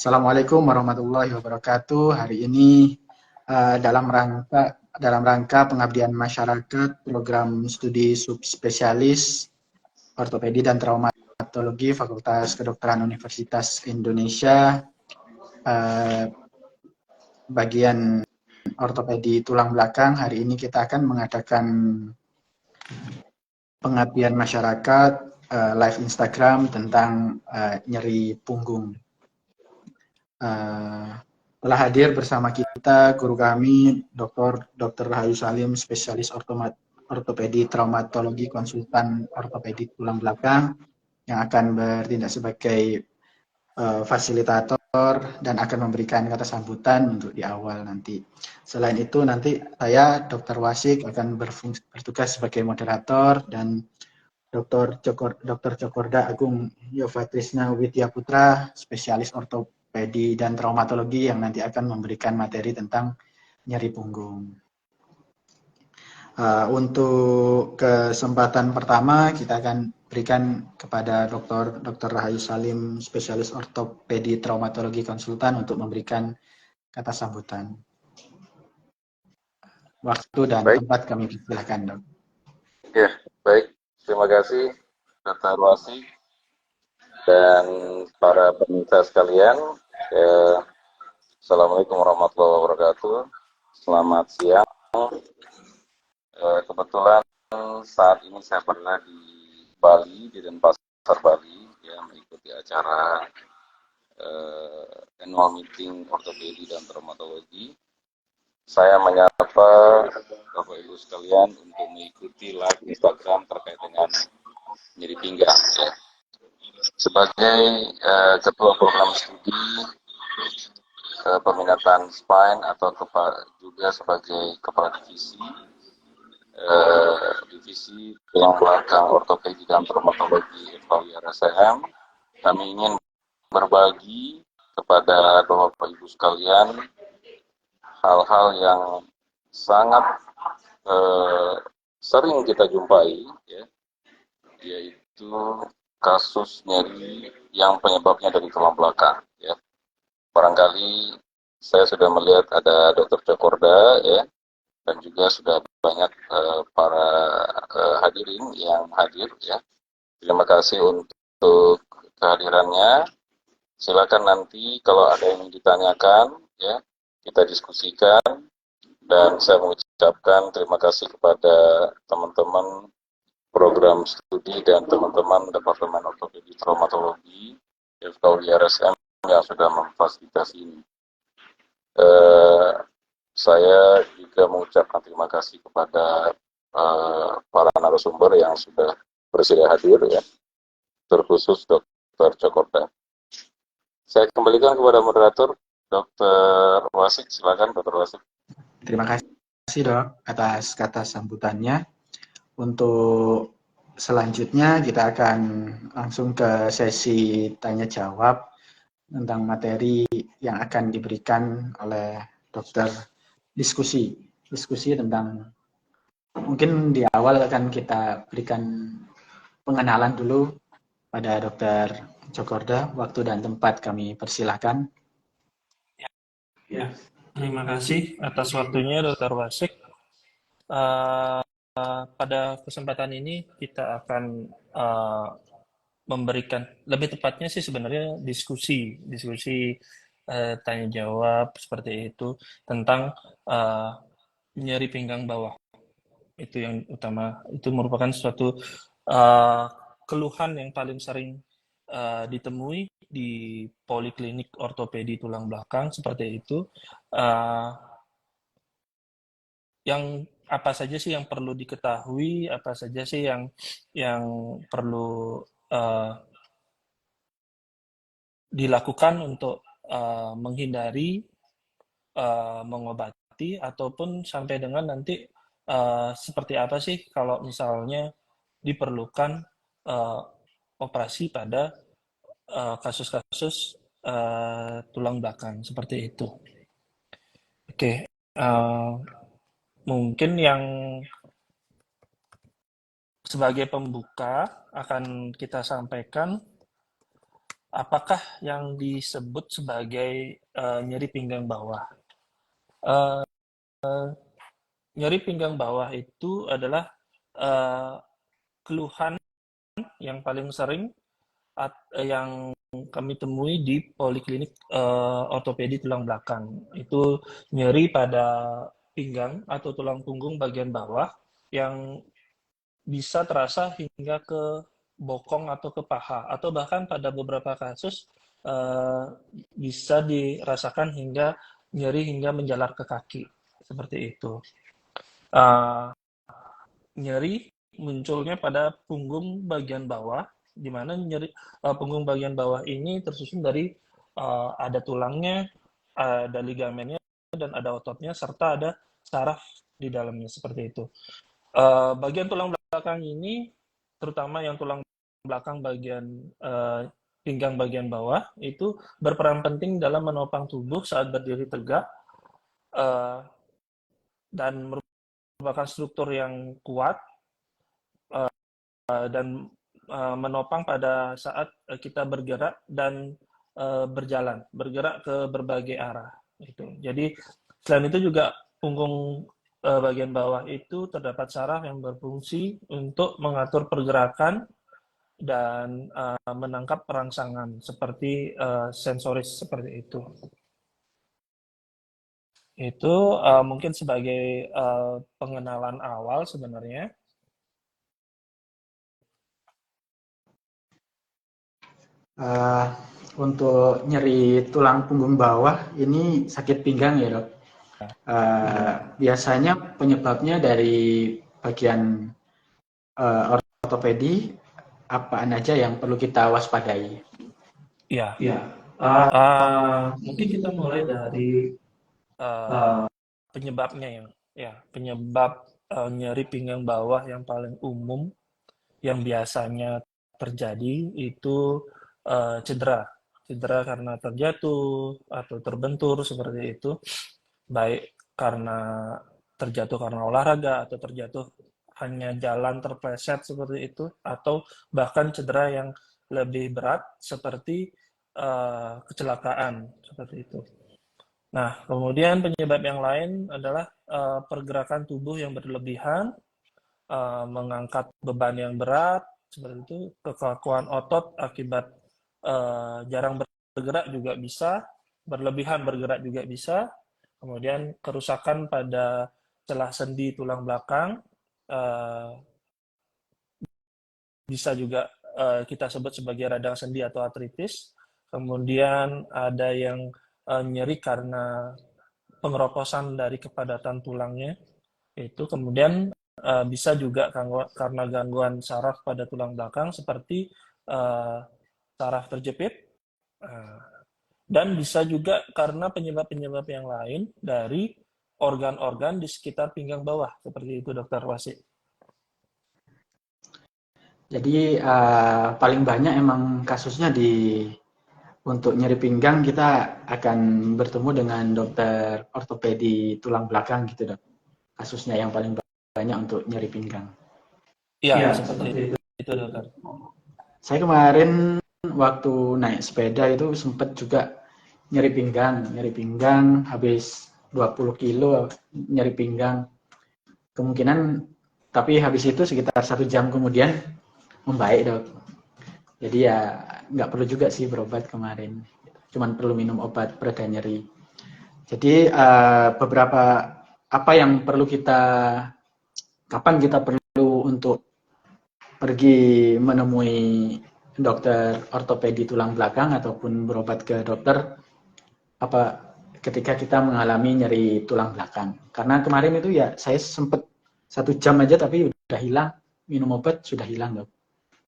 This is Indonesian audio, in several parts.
Assalamualaikum warahmatullahi wabarakatuh. Hari ini dalam rangka pengabdian masyarakat program studi subspesialis ortopedi dan traumatologi Fakultas Kedokteran Universitas Indonesia, bagian ortopedi tulang belakang. Hari ini kita akan mengadakan pengabdian masyarakat live Instagram tentang nyeri punggung. Telah hadir bersama kita guru kami Dr. Rahayu Salim, spesialis ortopedi traumatologi, konsultan ortopedi tulang belakang, yang akan bertindak sebagai fasilitator dan akan memberikan kata sambutan untuk di awal nanti. Selain itu nanti saya Dr. Wasik akan bertugas sebagai moderator dan Dr. Cokorda Agung Yovatrisna Widya Putra, spesialis ortopedi dan traumatologi yang nanti akan memberikan materi tentang nyeri punggung. Untuk kesempatan pertama kita akan berikan kepada Dr. Rahayu Salim, spesialis ortopedi traumatologi konsultan untuk memberikan kata sambutan. Waktu dan tempat kami persilahkan, Dok. Ya, baik. Terima kasih Dr. Wasik dan para pemirsa sekalian. Assalamualaikum warahmatullahi wabarakatuh. Selamat siang. Kebetulan saat ini saya berada di Bali, di Denpasar, Bali, ya, mengikuti acara annual meeting ortopedi dan traumatologi. Saya menyapa Bapak Ibu sekalian untuk mengikuti live Instagram terkait dengan nyeri pinggang. Ya. Sebagai ketua program studi peminatan spine atau juga sebagai kepala divisi tulang belakang ortopedi dan traumatologi FKUI RSCM, kami ingin berbagi kepada Bapak Ibu sekalian hal-hal yang sangat sering kita jumpai, ya, yaitu kasus nyeri yang penyebabnya dari tulang belakang. Ya. Barangkali saya sudah melihat ada Dr. Cokorda, ya, dan juga sudah banyak para hadirin yang hadir. Ya. Terima kasih untuk kehadirannya. Silakan nanti kalau ada yang ditanyakan, ya, kita diskusikan, dan saya mengucapkan terima kasih kepada teman-teman program studi dan teman-teman Departemen Ortopedi Traumatologi FKUI RSM yang sudah memfasilitasi ini. Saya juga mengucapkan terima kasih kepada para narasumber yang sudah bersedia hadir, ya, terkhusus Dr. Cokorda. Saya kembalikan kepada moderator Dr. Wasik. Silakan Dr. Wasik. Terima kasih, Dok, atas kata sambutannya. Untuk selanjutnya kita akan langsung ke sesi tanya jawab tentang materi yang akan diberikan oleh dokter. Diskusi tentang, mungkin di awal akan kita berikan pengenalan dulu pada Dr. Cokorda. Waktu dan tempat kami persilahkan. Ya, terima kasih atas waktunya Dr. Wasik. Pada kesempatan ini kita akan memberikan, lebih tepatnya sih sebenarnya diskusi tanya jawab seperti itu tentang nyeri pinggang bawah. Itu yang utama, itu merupakan suatu keluhan yang paling sering ditemui di poliklinik ortopedi tulang belakang seperti itu. Yang apa saja sih yang perlu diketahui, apa saja sih yang perlu dilakukan untuk menghindari, mengobati, ataupun sampai dengan nanti seperti apa sih kalau misalnya diperlukan operasi pada kasus-kasus tulang belakang seperti itu. Oke, mungkin yang sebagai pembuka akan kita sampaikan apakah yang disebut sebagai nyeri pinggang bawah? Uh, Nyeri pinggang bawah itu adalah uh, keluhan yang paling sering yang kami temui di poliklinik ortopedi tulang belakang. Itu nyeri pada pinggang atau tulang punggung bagian bawah yang bisa terasa hingga ke bokong atau ke paha, atau bahkan pada beberapa kasus bisa dirasakan hingga nyeri hingga menjalar ke kaki, seperti itu. Nyeri munculnya pada punggung bagian bawah, di mana nyeri punggung bagian bawah ini tersusun dari ada tulangnya, ada ligamennya, dan ada ototnya, serta ada saraf di dalamnya, seperti itu. Bagian tulang belakang ini, terutama yang tulang belakang bagian pinggang bagian bawah, itu berperan penting dalam menopang tubuh saat berdiri tegak, dan merupakan struktur yang kuat dan menopang pada saat kita bergerak dan bergerak ke berbagai arah. Jadi selain itu juga punggung bagian bawah itu terdapat saraf yang berfungsi untuk mengatur pergerakan dan menangkap perangsangan seperti sensoris, seperti itu. Itu mungkin sebagai pengenalan awal sebenarnya. Untuk nyeri tulang punggung bawah ini sakit pinggang ya dok. Biasanya penyebabnya dari bagian ortopedi, apaan aja yang perlu kita waspadai? Ya, mungkin kita mulai dari penyebabnya penyebab nyeri pinggang bawah yang paling umum yang biasanya terjadi itu cedera karena terjatuh atau terbentur seperti itu, baik karena terjatuh karena olahraga atau terjatuh hanya jalan terpleset seperti itu, atau bahkan cedera yang lebih berat seperti kecelakaan seperti itu. Nah, kemudian penyebab yang lain adalah pergerakan tubuh yang berlebihan, mengangkat beban yang berat, seperti itu, kekakuan otot akibat jarang bergerak juga bisa, berlebihan bergerak juga bisa, kemudian kerusakan pada celah sendi tulang belakang, bisa juga kita sebut sebagai radang sendi atau artritis. Kemudian ada yang nyeri karena pengeroposan dari kepadatan tulangnya. Itu kemudian bisa juga karena gangguan saraf pada tulang belakang seperti saraf terjepit, dan bisa juga karena penyebab-penyebab yang lain dari organ-organ di sekitar pinggang bawah, seperti itu Dokter Wasi. Jadi paling banyak emang kasusnya untuk nyeri pinggang kita akan bertemu dengan dokter ortopedi tulang belakang gitu dok. Kasusnya yang paling banyak untuk nyeri pinggang. Iya, seperti itu dokter. Saya kemarin waktu naik sepeda itu sempat juga nyeri pinggang habis 20 kilo nyeri pinggang. Kemungkinan, tapi habis itu sekitar 1 jam kemudian membaik dok. Jadi ya nggak perlu juga sih berobat kemarin. Cuman perlu minum obat pereda nyeri. Jadi beberapa apa yang perlu kapan kita perlu untuk pergi menemui dokter ortopedi tulang belakang ataupun berobat ke dokter ketika kita mengalami nyeri tulang belakang. Karena kemarin itu ya saya sempat 1 jam aja tapi udah hilang, minum obat sudah hilang dok.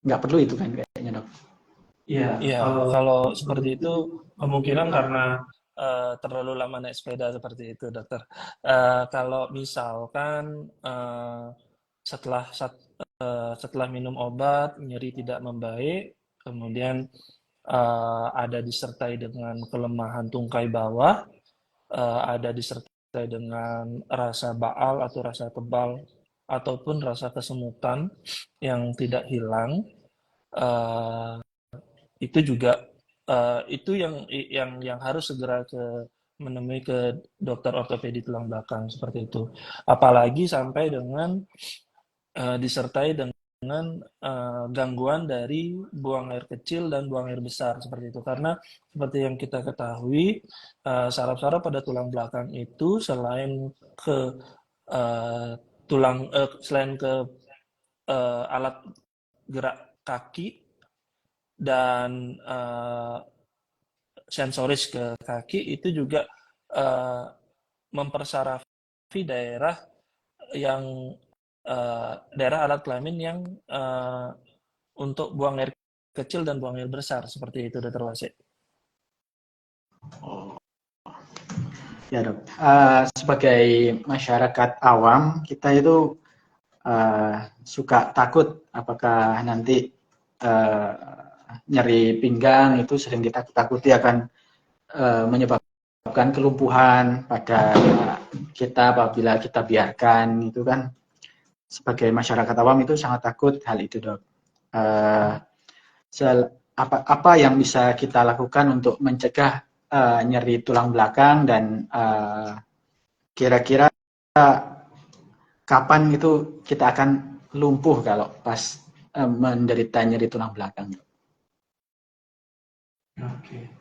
Nggak perlu itu kan kayaknya dok. Iya, kalau seperti itu kemungkinan karena terlalu lama naik sepeda seperti itu, dokter. Kalau misalkan setelah minum obat nyeri tidak membaik, kemudian ada disertai dengan kelemahan tungkai bawah, ada disertai dengan rasa baal atau rasa tebal, ataupun rasa kesemutan yang tidak hilang, itu juga itu yang harus segera menemui ke dokter ortopedi tulang belakang seperti itu. Apalagi sampai dengan disertai dengan gangguan dari buang air kecil dan buang air besar seperti itu. Karena seperti yang kita ketahui, saraf-saraf pada tulang belakang itu uh, selain ke alat gerak kaki dan sensoris ke kaki, itu juga uh, mempersarafi yang daerah alat kelamin yang untuk buang air kecil dan buang air besar seperti itu, Dr. Wasit. Oh. Ya dok, sebagai masyarakat awam kita itu suka takut apakah nanti nyeri pinggang itu sering kita takuti akan menyebabkan kelumpuhan pada kita apabila kita biarkan, itu kan sebagai masyarakat awam itu sangat takut hal itu dok. Apa yang bisa kita lakukan untuk mencegah nyeri tulang belakang dan kira-kira kapan itu kita akan lumpuh kalau pas menderita nyeri tulang belakang? Oke.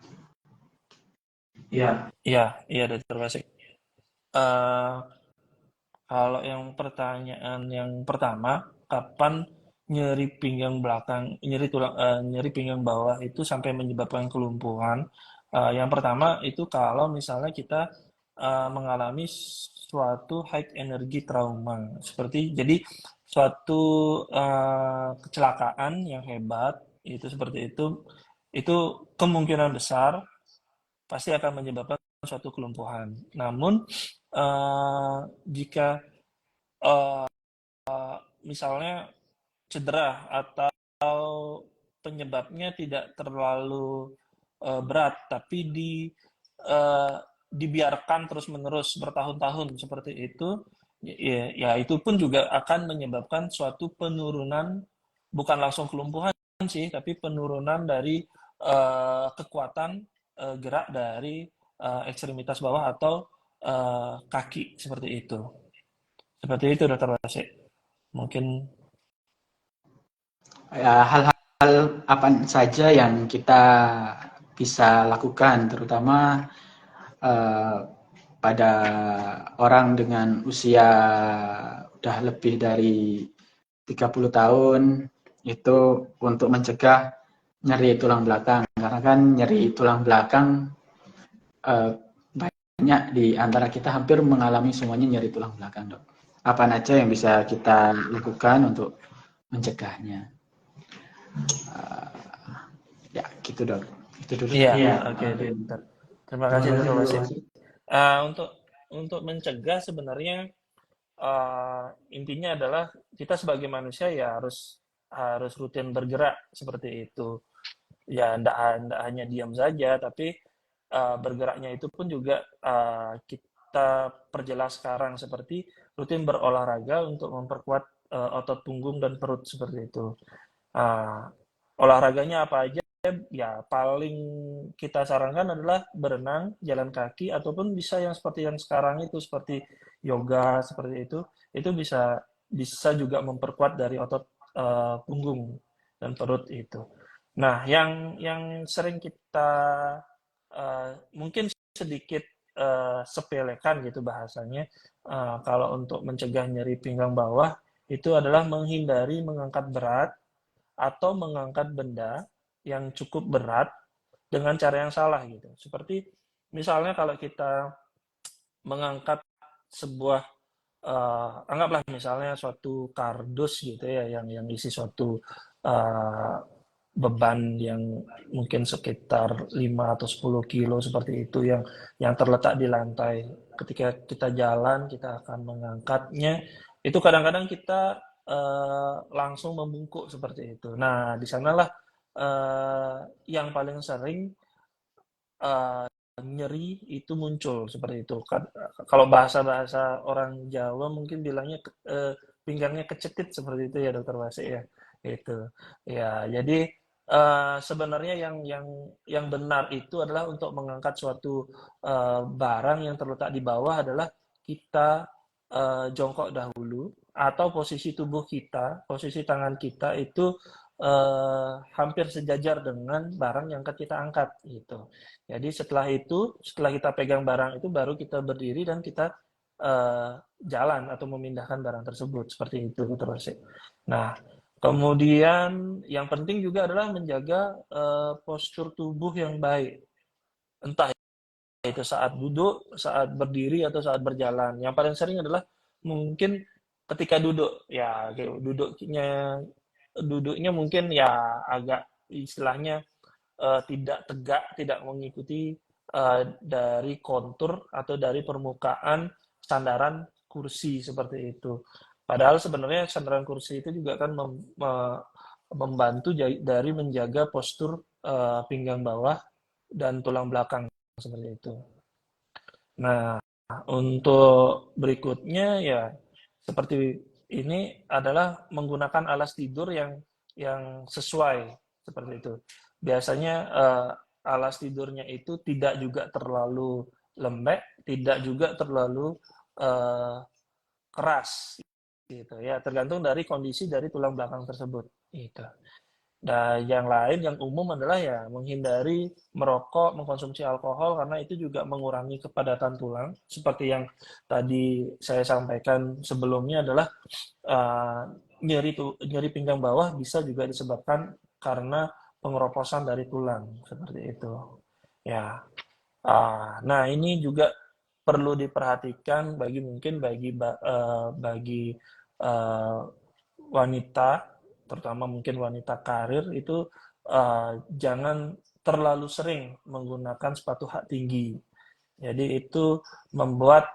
Iya, Dr. Wasik. Kalau yang pertanyaan yang pertama, kapan nyeri pinggang belakang, nyeri pinggang bawah itu sampai menyebabkan kelumpuhan? Yang pertama itu kalau misalnya kita mengalami suatu high energy trauma, jadi suatu kecelakaan yang hebat itu seperti itu kemungkinan besar pasti akan menyebabkan suatu kelumpuhan. Namun jika misalnya cedera atau penyebabnya tidak terlalu berat, tapi dibiarkan terus-menerus bertahun-tahun seperti itu, ya itu pun juga akan menyebabkan suatu penurunan, bukan langsung kelumpuhan sih, tapi penurunan dari kekuatan gerak dari ekstremitas bawah atau kaki seperti itu. Seperti itu, Dr. Wasik. Mungkin hal-hal apa saja yang kita bisa lakukan, terutama pada orang dengan usia udah lebih dari 30 tahun itu untuk mencegah nyeri tulang belakang. Karena kan nyeri tulang belakang banyak di antara kita hampir mengalami semuanya nyeri tulang belakang, dok. Apa aja yang bisa kita lakukan untuk mencegahnya? Ya, gitu dok. Itu dulu. Iya, oke, dokter. Terima kasih, Dr. Wasik. Untuk mencegah sebenarnya intinya adalah kita sebagai manusia ya harus rutin bergerak seperti itu. Ya, ndak hanya diam saja, tapi bergeraknya itu pun juga kita perjelas sekarang seperti rutin berolahraga untuk memperkuat otot punggung dan perut seperti itu. Olahraganya apa aja? Ya, paling kita sarankan adalah berenang, jalan kaki, ataupun bisa yang seperti yang sekarang itu, seperti yoga, seperti itu bisa juga memperkuat dari otot punggung dan perut itu. Nah, yang sering kita mungkin sedikit sepelekan gitu bahasanya, kalau untuk mencegah nyeri pinggang bawah, itu adalah menghindari mengangkat berat atau mengangkat benda yang cukup berat dengan cara yang salah gitu. Seperti misalnya kalau kita mengangkat sebuah anggaplah misalnya suatu kardus gitu ya yang isi suatu uh, beban yang mungkin sekitar 5 atau 10 kilo seperti itu yang terletak di lantai. Ketika kita jalan, kita akan mengangkatnya. Itu kadang-kadang kita langsung membungkuk seperti itu. Nah, di sanalah yang paling sering nyeri itu muncul seperti itu. Kalau bahasa-bahasa orang Jawa mungkin bilangnya pinggangnya kecetit seperti itu ya, Dokter Wasik ya. Itu. Ya, jadi sebenarnya yang benar itu adalah untuk mengangkat suatu barang yang terletak di bawah adalah kita jongkok dahulu, atau posisi tubuh kita, posisi tangan kita itu hampir sejajar dengan barang yang akan kita angkat gitu. Jadi setelah kita pegang barang itu baru kita berdiri dan kita jalan atau memindahkan barang tersebut seperti itu terus. Nah, kemudian yang penting juga adalah menjaga postur tubuh yang baik. Entah itu saat duduk, saat berdiri, atau saat berjalan. Yang paling sering adalah mungkin ketika duduk. Ya, duduknya mungkin ya agak istilahnya tidak tegak, tidak mengikuti dari kontur atau dari permukaan sandaran kursi seperti itu. Padahal sebenarnya sandaran kursi itu juga akan membantu dari menjaga postur pinggang bawah dan tulang belakang seperti itu. Nah, untuk berikutnya ya seperti ini adalah menggunakan alas tidur yang sesuai seperti itu. Biasanya alas tidurnya itu tidak juga terlalu lembek, tidak juga terlalu keras gitu ya, tergantung dari kondisi dari tulang belakang tersebut gitu. Dan yang lain yang umum adalah ya menghindari merokok, mengkonsumsi alkohol, karena itu juga mengurangi kepadatan tulang. Seperti yang tadi saya sampaikan sebelumnya adalah nyeri pinggang bawah bisa juga disebabkan karena pengeroposan dari tulang seperti itu. Ya, nah ini juga perlu diperhatikan bagi wanita, terutama mungkin wanita karir itu jangan terlalu sering menggunakan sepatu hak tinggi. Jadi itu membuat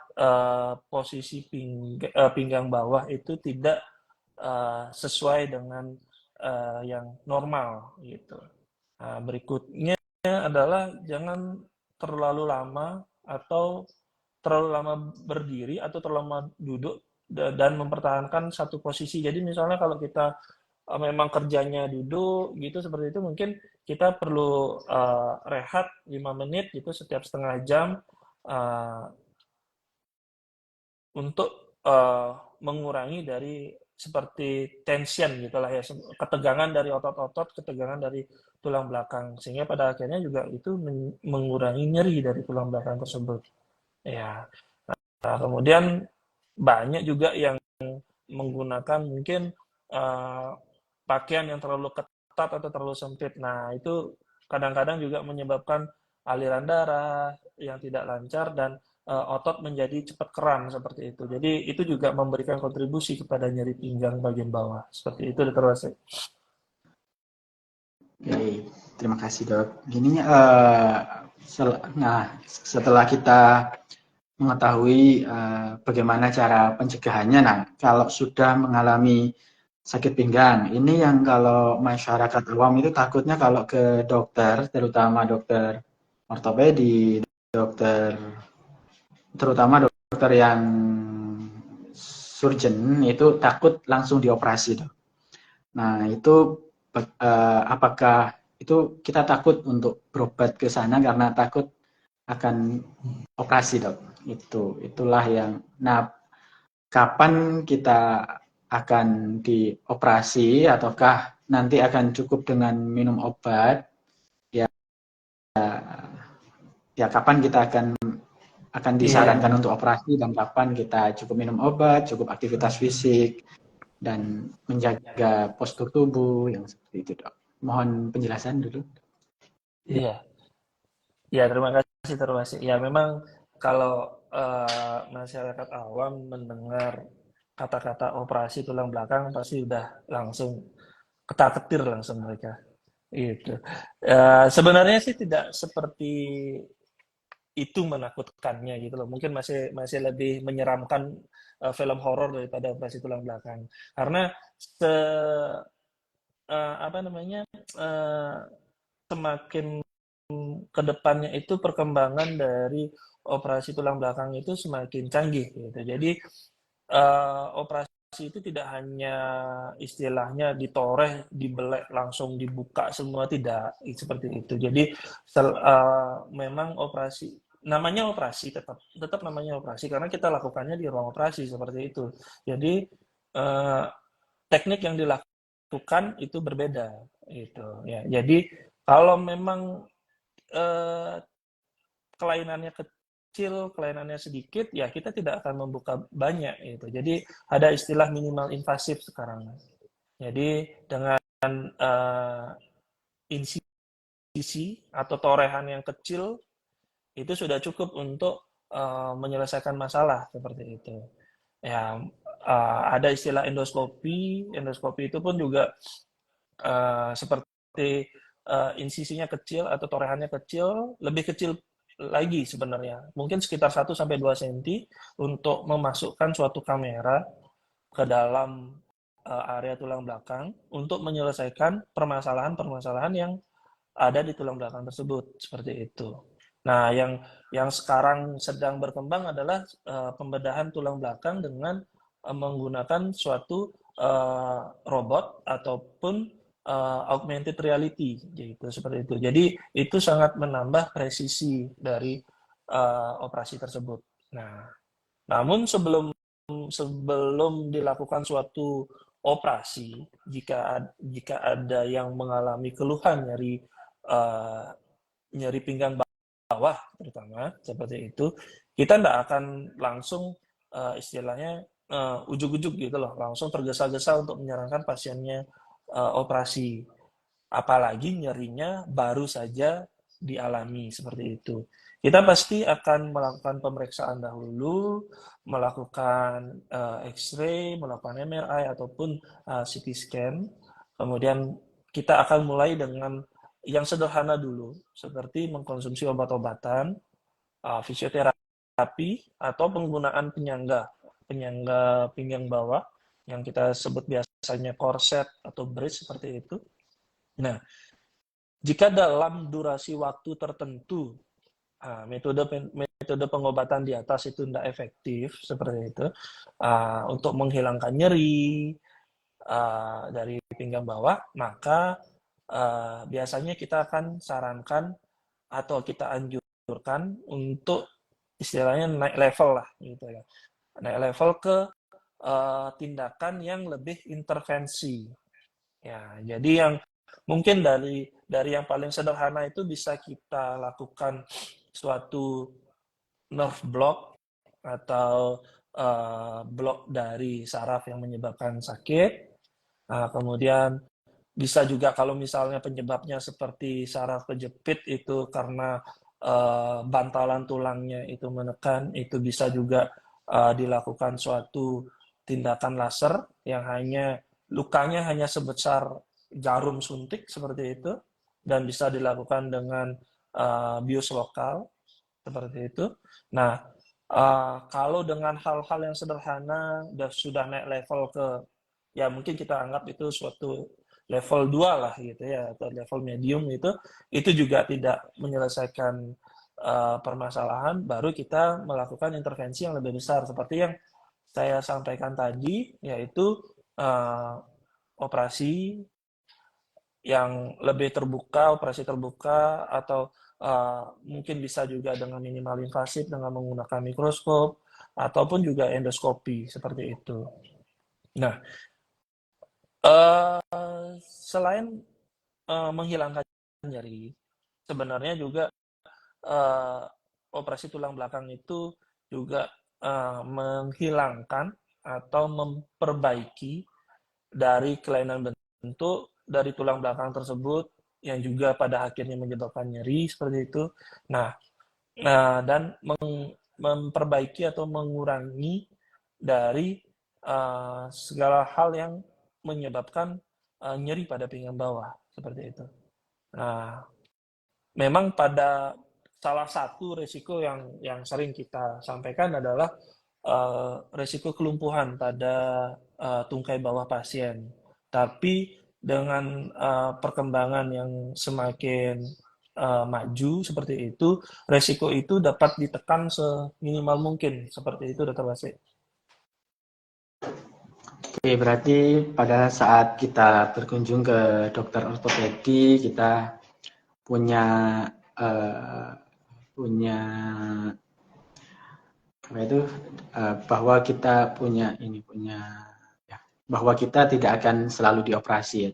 posisi pinggang bawah itu tidak sesuai dengan yang normal gitu. Nah, berikutnya adalah jangan terlalu lama atau terlalu lama berdiri atau terlalu lama duduk dan mempertahankan satu posisi. Jadi misalnya kalau kita memang kerjanya duduk gitu seperti itu, mungkin kita perlu rehat 5 menit gitu setiap setengah jam untuk mengurangi dari seperti tension gitulah ya, ketegangan dari otot-otot, ketegangan dari tulang belakang, sehingga pada akhirnya juga itu mengurangi nyeri dari tulang belakang tersebut. Ya, nah, kemudian banyak juga yang menggunakan mungkin pakaian yang terlalu ketat atau terlalu sempit. Nah, itu kadang-kadang juga menyebabkan aliran darah yang tidak lancar dan otot menjadi cepat kram seperti itu. Jadi itu juga memberikan kontribusi kepada nyeri pinggang bagian bawah. Seperti itu, Dr. Wasik. Oke, terima kasih dok. Gini, setelah kita mengetahui bagaimana cara pencegahannya, nah kalau sudah mengalami sakit pinggang, ini yang kalau masyarakat awam itu takutnya kalau ke dokter, terutama dokter ortopedi, terutama dokter yang surgeon itu takut langsung dioperasi dok. Nah itu apakah itu kita takut untuk berobat ke sana karena takut akan operasi dok? Itulah yang. Nah, kapan kita akan dioperasi ataukah nanti akan cukup dengan minum obat? Ya kapan kita akan disarankan untuk operasi dan kapan kita cukup minum obat, cukup aktivitas fisik dan menjaga postur tubuh yang seperti itu dok. Mohon penjelasan dulu. Iya. Ya, terima kasih. Ya, memang kalau masyarakat awam mendengar kata-kata operasi tulang belakang pasti udah langsung ketar-ketir langsung mereka. Itu. Sebenarnya sih tidak seperti itu menakutkannya gitu loh. Mungkin masih lebih menyeramkan film horor daripada operasi tulang belakang. Karena semakin kedepannya itu perkembangan dari operasi tulang belakang itu semakin canggih gitu. Jadi operasi itu tidak hanya istilahnya ditoreh, dibelek, langsung dibuka semua, tidak seperti itu. Jadi memang operasi, namanya operasi, tetap namanya operasi karena kita lakukannya di ruang operasi seperti itu. Jadi teknik yang dilakukan itu berbeda gitu ya. Jadi kalau memang kelainannya kecil, kelainannya sedikit, ya kita tidak akan membuka banyak gitu. Jadi ada istilah minimal invasif sekarang. Jadi dengan insisi atau torehan yang kecil itu sudah cukup untuk menyelesaikan masalah seperti itu. Ya, ada istilah endoskopi. Endoskopi itu pun juga seperti insisinya kecil atau torehannya kecil, lebih kecil lagi sebenarnya. Mungkin sekitar 1 sampai 2 cm untuk memasukkan suatu kamera ke dalam area tulang belakang untuk menyelesaikan permasalahan-permasalahan yang ada di tulang belakang tersebut, seperti itu. Nah, yang sekarang sedang berkembang adalah pembedahan tulang belakang dengan menggunakan suatu robot ataupun augmented reality, gitu, seperti itu. Jadi itu sangat menambah presisi dari operasi tersebut. Nah, namun sebelum dilakukan suatu operasi, jika ada yang mengalami keluhan nyeri pinggang bawah terutama seperti itu, kita tidak akan langsung istilahnya ujuk-ujuk gitu loh, langsung tergesa-gesa untuk menyarankan pasiennya operasi, apalagi nyerinya baru saja dialami seperti itu. Kita pasti akan melakukan pemeriksaan dahulu, melakukan X-ray, melakukan MRI ataupun CT scan. Kemudian kita akan mulai dengan yang sederhana dulu, seperti mengkonsumsi obat-obatan, fisioterapi, atau penggunaan penyangga pinggang bawah yang kita sebut biasanya korset atau brace seperti itu. Nah, jika dalam durasi waktu tertentu metode pengobatan di atas itu tidak efektif seperti itu untuk menghilangkan nyeri dari pinggang bawah, maka biasanya kita akan sarankan atau kita anjurkan untuk istilahnya naik level lah gitu ya, naik level ke tindakan yang lebih intervensi ya. Jadi yang mungkin dari yang paling sederhana itu bisa kita lakukan suatu nerve block atau blok dari saraf yang menyebabkan sakit. Kemudian bisa juga kalau misalnya penyebabnya seperti saraf kejepit itu karena bantalan tulangnya itu menekan, itu bisa juga dilakukan suatu tindakan laser yang lukanya hanya sebesar jarum suntik seperti itu, dan bisa dilakukan dengan bius lokal seperti itu. Nah, kalau dengan hal-hal yang sederhana sudah naik level ke, ya mungkin kita anggap itu suatu level 2 lah gitu ya, atau level medium itu juga tidak menyelesaikan permasalahan, baru kita melakukan intervensi yang lebih besar seperti yang saya sampaikan tadi, yaitu operasi yang lebih terbuka, operasi terbuka, atau mungkin bisa juga dengan minimal invasif dengan menggunakan mikroskop, ataupun juga endoskopi, seperti itu. Nah, selain menghilangkan nyeri, sebenarnya juga operasi tulang belakang itu juga menghilangkan atau memperbaiki dari kelainan bentuk dari tulang belakang tersebut yang juga pada akhirnya menyebabkan nyeri seperti itu. Nah, dan memperbaiki atau mengurangi dari segala hal yang menyebabkan nyeri pada pinggang bawah seperti itu. Nah, memang pada salah satu risiko yang sering kita sampaikan adalah risiko kelumpuhan pada tungkai bawah pasien. Tapi dengan perkembangan yang semakin maju seperti itu, risiko itu dapat ditekan seminimal mungkin seperti itu, Dr. Basri. Oke, berarti pada saat kita berkunjung ke dokter ortopedi, kita punya eh, punya apa itu bahwa kita punya ya, bahwa kita tidak akan selalu dioperasi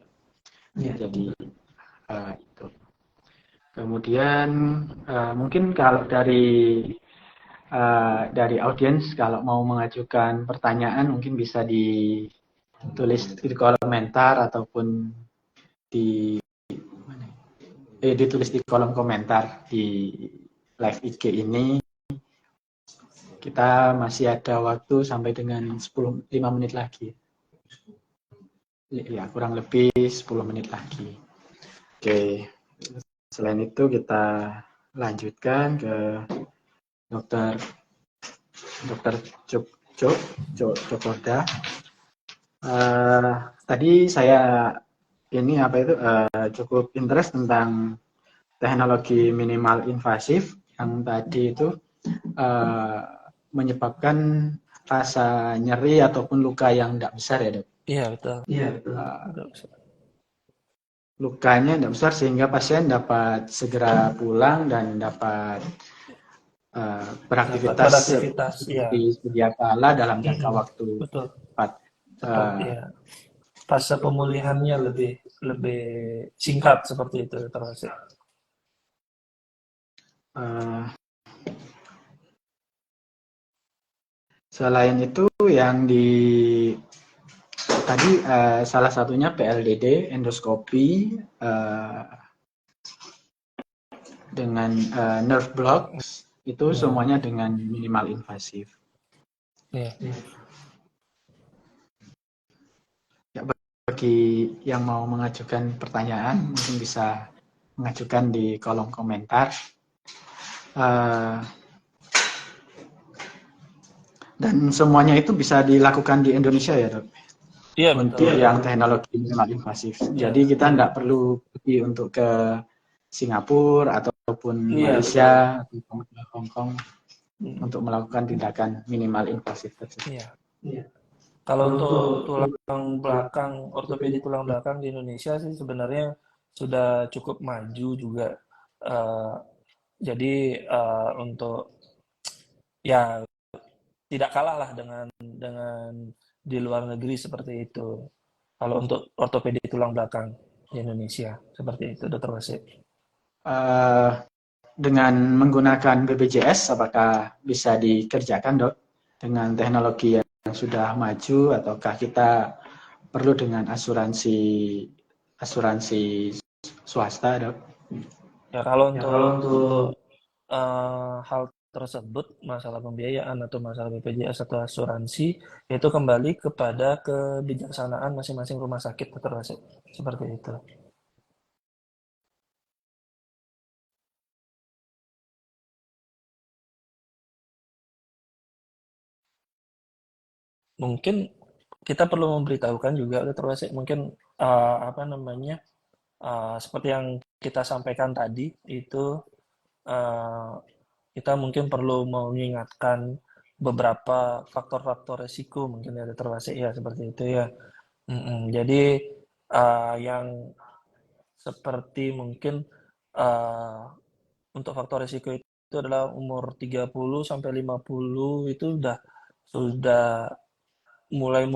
ya. Jadi itu. Kemudian mungkin kalau dari audiens kalau mau mengajukan pertanyaan mungkin bisa ditulis di kolom komentar ataupun di ditulis di kolom komentar di live IG ini. Kita masih ada waktu sampai dengan 5 menit lagi. Ya, kurang lebih 10 menit lagi. Oke. Selain itu kita lanjutkan ke Dokter Cokorda. Tadi saya cukup interest tentang teknologi minimal invasif yang tadi itu menyebabkan rasa nyeri ataupun luka yang tidak besar ya dok. Iya betul. Lukanya tidak besar sehingga pasien dapat segera pulang dan dapat beraktivitas seperti sedia kala dalam jangka waktu cepat. Ya. Fase pemulihannya lebih singkat seperti itu termasuk. Selain itu yang tadi salah satunya PLDD, endoskopi dengan nerve blocks itu semuanya dengan minimal invasif. Yeah. Ya, bagi yang mau mengajukan pertanyaan mungkin bisa mengajukan di kolom komentar. Dan semuanya itu bisa dilakukan di Indonesia ya dok? Iya, untuk betul. Yang teknologi minimal invasif. Jadi kita tidak perlu pergi untuk ke Singapura ataupun Malaysia ataupun ke Hong Kong untuk melakukan tindakan minimal invasif tersebut. Iya. Kalau untuk tulang belakang, ortopedi tulang belakang di Indonesia sih sebenarnya sudah cukup maju juga. Jadi untuk ya tidak kalah lah dengan di luar negeri seperti itu. Kalau untuk ortopedi tulang belakang di Indonesia seperti itu, Dr. Wasit. Dengan menggunakan BPJS, apakah bisa dikerjakan dok dengan teknologi yang sudah maju, ataukah kita perlu dengan asuransi swasta dok? Ya kalau untuk hal tersebut, masalah pembiayaan atau masalah BPJS atau asuransi, itu kembali kepada kebijaksanaan masing-masing rumah sakit, Dr. Wasit. Seperti itu. Mungkin kita perlu memberitahukan juga, Dr. Wasit, mungkin seperti yang kita sampaikan tadi itu kita mungkin perlu mengingatkan beberapa faktor-faktor resiko mungkin ya Dr. Wasit ya seperti itu ya. Jadi yang seperti mungkin untuk faktor resiko itu adalah umur 30 sampai 50 itu sudah mulai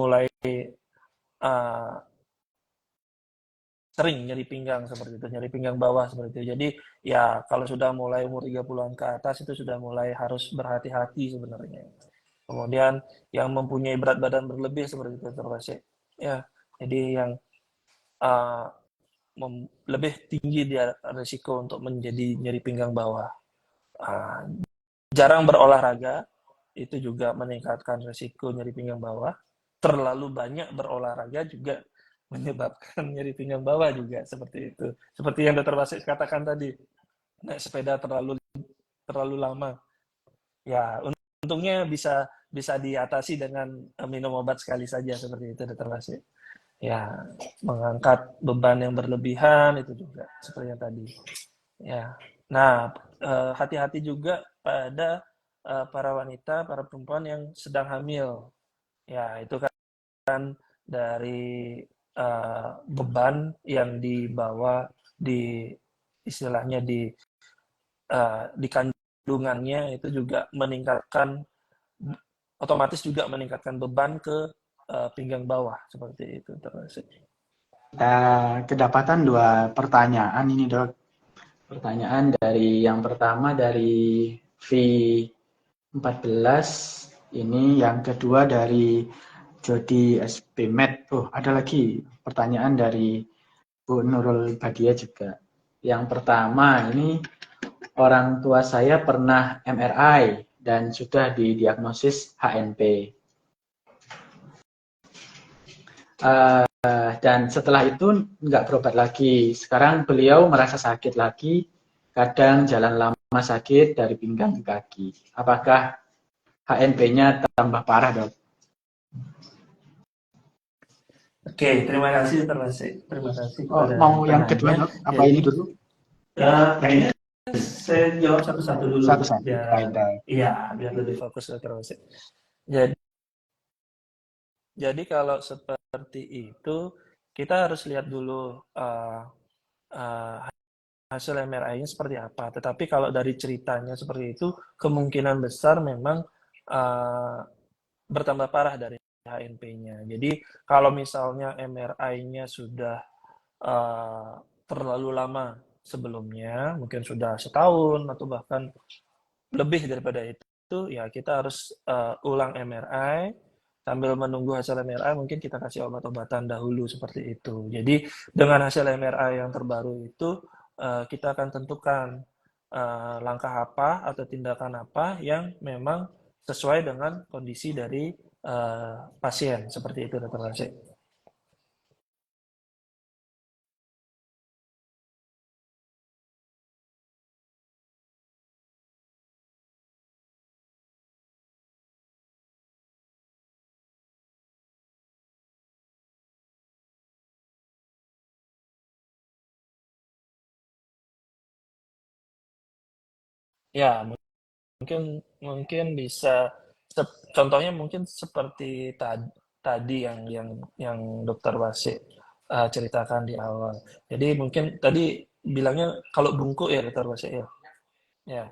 sering nyeri pinggang seperti itu, nyeri pinggang bawah seperti itu. Jadi ya kalau sudah mulai umur 30-an ke atas itu sudah mulai harus berhati-hati sebenarnya. Kemudian yang mempunyai berat badan berlebih seperti itu termasuk ya. Jadi yang lebih tinggi dia risiko untuk menjadi nyeri pinggang bawah. Jarang berolahraga itu juga meningkatkan risiko nyeri pinggang bawah. Terlalu banyak berolahraga juga menyebabkan nyeri pinggang bawah juga seperti itu. Seperti yang Dr. Wasit katakan tadi, naik sepeda terlalu lama. Ya, untungnya bisa diatasi dengan minum obat sekali saja seperti itu, Dr. Wasit. Ya, mengangkat beban yang berlebihan itu juga seperti yang tadi. Ya. Nah, hati-hati juga pada para wanita, para perempuan yang sedang hamil. Ya, itu kan beban yang dibawa di istilahnya di kandungannya itu juga otomatis juga meningkatkan beban ke pinggang bawah seperti itu terus. Kita kedapatan 2 pertanyaan ini, Dok. Pertanyaan dari yang pertama dari V14 ini, yang kedua dari Jody SPmed. Oh, ada lagi pertanyaan dari Bu Nurul Badia juga. Yang pertama ini, orang tua saya pernah MRI dan sudah didiagnosis HNP. Dan setelah itu nggak berobat lagi. Sekarang beliau merasa sakit lagi, kadang jalan lama sakit dari pinggang ke kaki. Apakah HNP-nya tambah parah, Dok? Oke, terima kasih terima kasih kepada mau yang kedua, penanya. Dok? Apa ini dulu? Kayaknya saya jawab satu-satu dulu. Satu-satu. Baik, Dok. Iya, biar lebih fokus terus. Jadi kalau seperti itu, kita harus lihat dulu hasil MRI-nya seperti apa. Tetapi kalau dari ceritanya seperti itu, kemungkinan besar memang bertambah parah dari HNP-nya. Jadi kalau misalnya MRI-nya sudah terlalu lama sebelumnya, mungkin sudah setahun atau bahkan lebih daripada itu, ya kita harus ulang MRI. Sambil menunggu hasil MRI, mungkin kita kasih obat-obatan dahulu seperti itu. Jadi dengan hasil MRI yang terbaru itu, kita akan tentukan langkah apa atau tindakan apa yang memang sesuai dengan kondisi dari pasien. Seperti itu, Dr. Rasik. Ya, mungkin bisa contohnya mungkin seperti tadi yang Dokter Wasik ceritakan di awal. Jadi mungkin tadi bilangnya kalau bungkuk ya Dokter Wasik ya. Ya.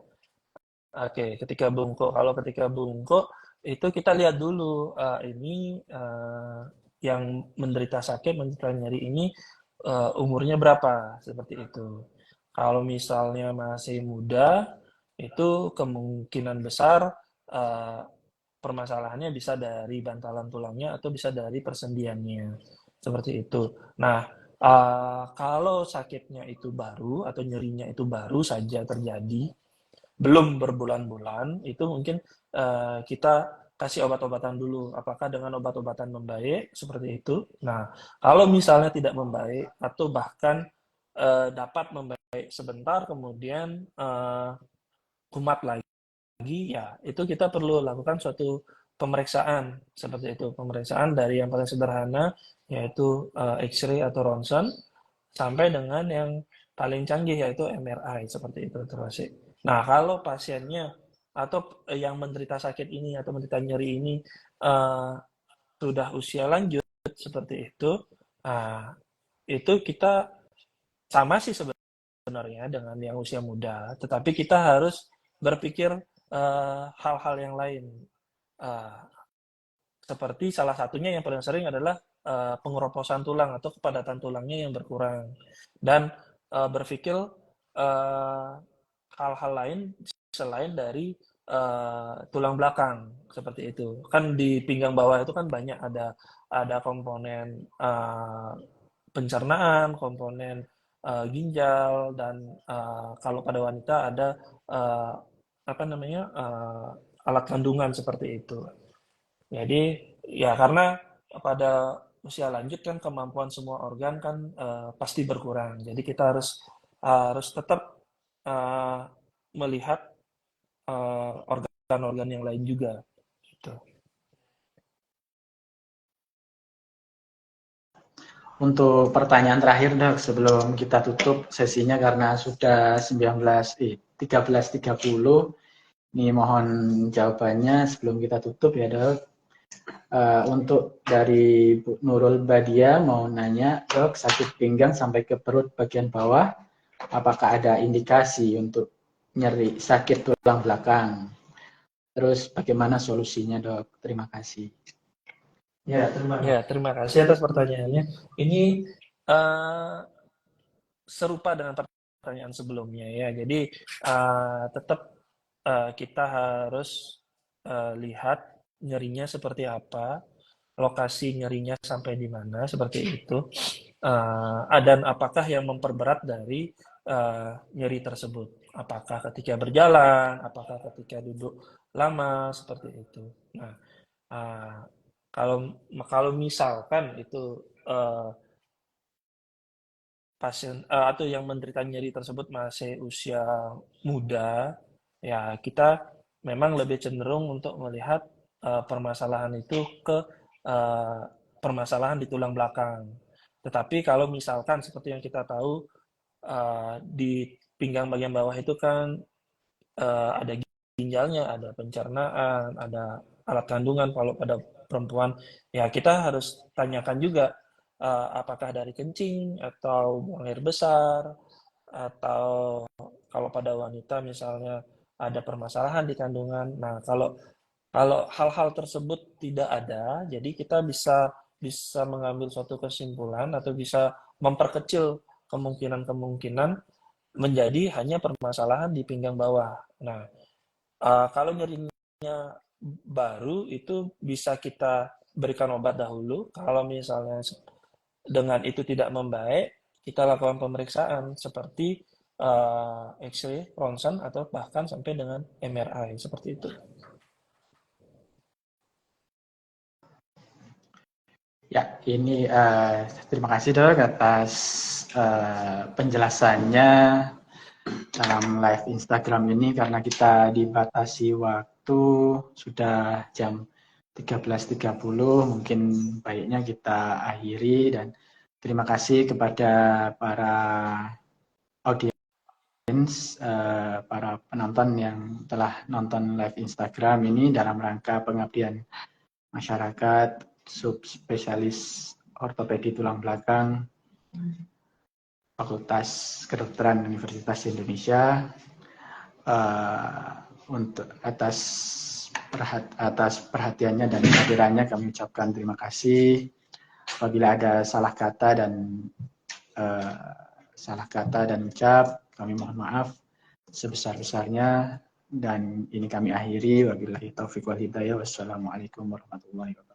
Oke, kalau ketika bungkuk itu kita lihat dulu ini yang menderita nyeri ini umurnya berapa seperti itu. Kalau misalnya masih muda, itu kemungkinan besar uh, permasalahannya bisa dari bantalan tulangnya atau bisa dari persendiannya seperti itu. Nah, kalau sakitnya itu baru atau nyerinya itu baru saja terjadi, belum berbulan-bulan, itu mungkin kita kasih obat-obatan dulu. Apakah dengan obat-obatan membaik seperti itu? Nah, kalau misalnya tidak membaik atau bahkan dapat membaik sebentar, kemudian kumat lagi, ya itu kita perlu lakukan suatu pemeriksaan seperti itu. Pemeriksaan dari yang paling sederhana yaitu X-ray atau ronsen sampai dengan yang paling canggih yaitu MRI seperti itu terus. Nah, kalau pasiennya atau yang menderita sakit ini atau menderita nyeri ini sudah usia lanjut seperti itu, itu kita sama sih sebenarnya dengan yang usia muda, tetapi kita harus berpikir hal-hal yang lain. Seperti salah satunya yang paling sering adalah pengeroposan tulang atau kepadatan tulangnya yang berkurang. Dan berpikir hal-hal lain selain dari tulang belakang seperti itu. Kan di pinggang bawah itu kan banyak ada komponen pencernaan, komponen ginjal, dan kalau pada wanita ada alat kandungan seperti itu. Jadi ya karena pada usia lanjut kan kemampuan semua organ kan pasti berkurang. Jadi kita harus tetap melihat organ-organ yang lain juga. Gitu. Untuk pertanyaan terakhir, Dok, sebelum kita tutup sesinya karena sudah 13.30. Ini mohon jawabannya sebelum kita tutup ya, Dok. Untuk dari Bu Nurul Badia mau nanya, Dok, sakit pinggang sampai ke perut bagian bawah, apakah ada indikasi untuk nyeri sakit tulang belakang? Terus bagaimana solusinya, Dok? Terima kasih. Ya, terima kasih atas pertanyaannya. Ini serupa dengan pertanyaan sebelumnya ya. Jadi tetap kita harus lihat nyerinya seperti apa, lokasi nyerinya sampai di mana, seperti itu. Dan apakah yang memperberat dari nyeri tersebut? Apakah ketika berjalan, apakah ketika duduk lama, seperti itu. Nah, kalau misalkan itu pasien atau yang menderita nyeri tersebut masih usia muda, ya kita memang lebih cenderung untuk melihat permasalahan itu ke permasalahan di tulang belakang. Tetapi kalau misalkan seperti yang kita tahu di pinggang bagian bawah itu kan ada ginjalnya, ada pencernaan, ada alat kandungan kalau pada perempuan. Ya kita harus tanyakan juga apakah dari kencing atau buang air besar, atau kalau pada wanita misalnya ada permasalahan di kandungan. Nah, kalau hal-hal tersebut tidak ada, jadi kita bisa mengambil suatu kesimpulan atau bisa memperkecil kemungkinan-kemungkinan menjadi hanya permasalahan di pinggang bawah. Nah, kalau nyerinya baru itu bisa kita berikan obat dahulu. Kalau misalnya dengan itu tidak membaik, kita lakukan pemeriksaan seperti X-ray, ronsen, atau bahkan sampai dengan MRI seperti itu. Ya, ini terima kasih, Dok, atas penjelasannya dalam live Instagram ini, karena kita dibatasi waktu sudah jam 13.30, mungkin baiknya kita akhiri, dan terima kasih kepada para audiens, para penonton yang telah nonton live Instagram ini dalam rangka pengabdian masyarakat, subspesialis ortopedi tulang belakang, Fakultas Kedokteran Universitas Indonesia. Untuk atas perhatiannya dan kehadirannya kami ucapkan terima kasih. Apabila ada salah kata dan ucap, kami mohon maaf sebesar-besarnya, dan ini kami akhiri. Wabillahi taufiq wal hidayah. Wassalamualaikum warahmatullahi wabarakatuh.